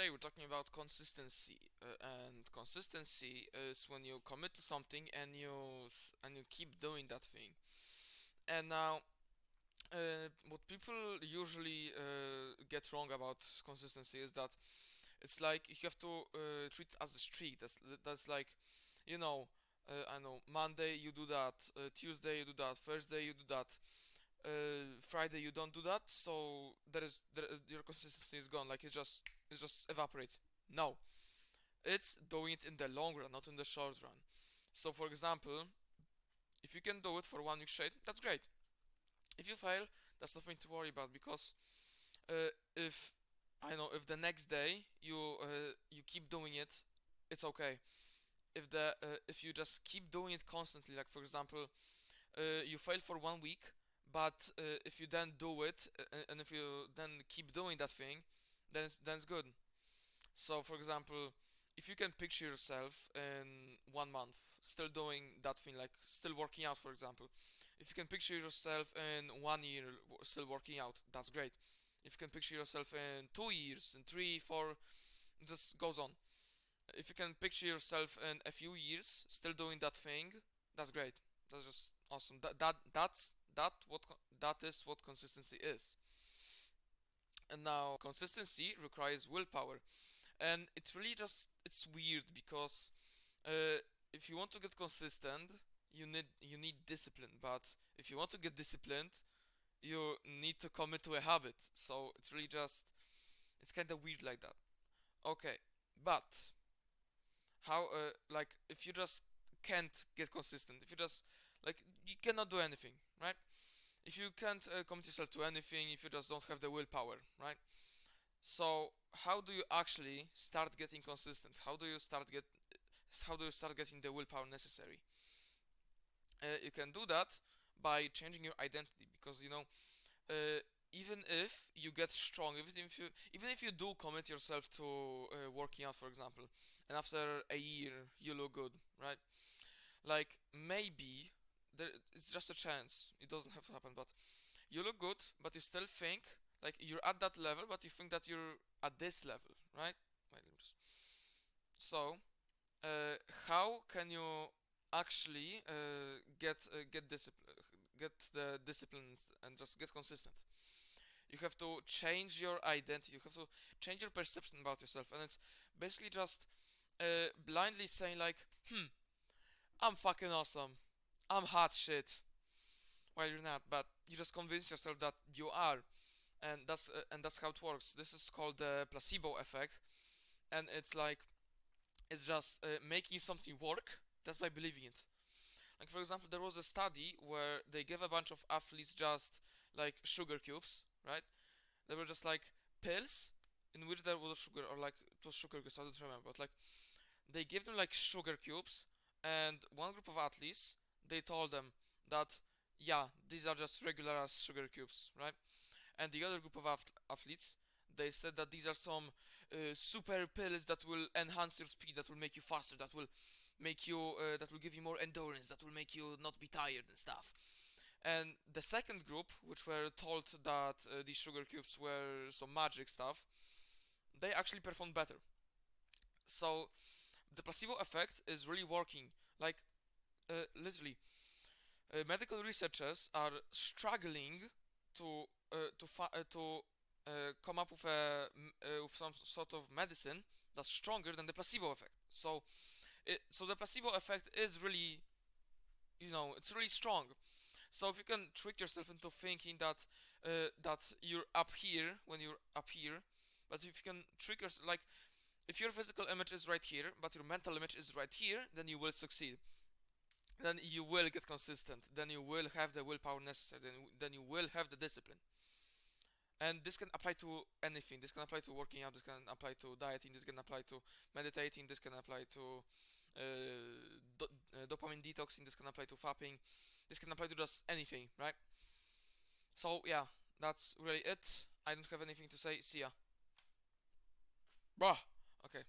today we're talking about consistency, and consistency is when you commit to something and you keep doing that thing. And now, what people usually get wrong about consistency is that it's like you have to treat it as a streak. That's like, you know, I know Monday you do that, Tuesday you do that, Thursday you do that, Friday you don't do that, so your consistency is gone. Like it just evaporates. No, it's doing it in the long run, not in the short run. So, for example, if you can do it for 1 week straight, that's great. If you fail, that's nothing to worry about because if I know if the next day you keep doing it, it's okay. If you just keep doing it constantly, like for example, you fail for 1 week, but if you then do it and if you then keep doing that thing, then it's good. So, for example, if you can picture yourself in 1 month still doing that thing, like still working out, for example, if you can picture yourself in 1 year still working out, that's great. If you can picture yourself in 2 years, in three, four, just goes on. If you can picture yourself in a few years still doing that thing, that's great. That's just awesome. That is what consistency is. And now consistency requires willpower, and it's weird because uh, if you want to get consistent, you need discipline. But if you want to get disciplined, you need to commit to a habit. So it's kind of weird like that. Okay, but how like if you just can't get consistent, if you just like you cannot do anything, right? If you can't commit yourself to anything, if you just don't have the willpower, right? So how do you actually start getting consistent? How do you start getting the willpower necessary? You can do that by changing your identity because uh, even if you get strong, even if you do commit yourself to working out, for example, and after a year you look good, right? Like maybe it's just a chance. It doesn't have to happen, but you look good, but you still think like you're at that level, but you think that you're at this level, right? Wait, let me just... So, how can you actually get the disciplines and just get consistent? You have to change your identity. You have to change your perception about yourself, and it's basically just blindly saying like, I'm fucking awesome. I'm hot shit. Well, you're not, but you just convince yourself that you are, and that's how it works. This is called the placebo effect, and it's just making something work just by believing it. Like for example, there was a study where they gave a bunch of athletes just like sugar cubes, right? They were just like pills in which there was sugar, or like it was sugar cubes. I don't remember, but like they gave them like sugar cubes, and one group of athletes they told them that yeah, these are just regular as sugar cubes, right? And the other group of athletes they said that these are some super pills that will enhance your speed, that will make you faster, that will give you more endurance, that will make you not be tired and stuff. And the second group, which were told that these sugar cubes were some magic stuff, they actually performed better. So the placebo effect is really working. Like literally, medical researchers are struggling to come up with some sort of medicine that's stronger than the placebo effect. So the placebo effect is really, it's really strong. So if you can trick yourself into thinking that you're up here when you're up here, but if you can trick yourself, like if your physical image is right here, but your mental image is right here, then you will succeed. Then you will get consistent. Then you will have the willpower necessary. Then you will have the discipline. And this can apply to anything. This can apply to working out. This can apply to dieting. This can apply to meditating. This can apply to dopamine detoxing. This can apply to fapping. This can apply to just anything, right? So yeah, that's really it. I don't have anything to say. See ya. Bruh. Okay.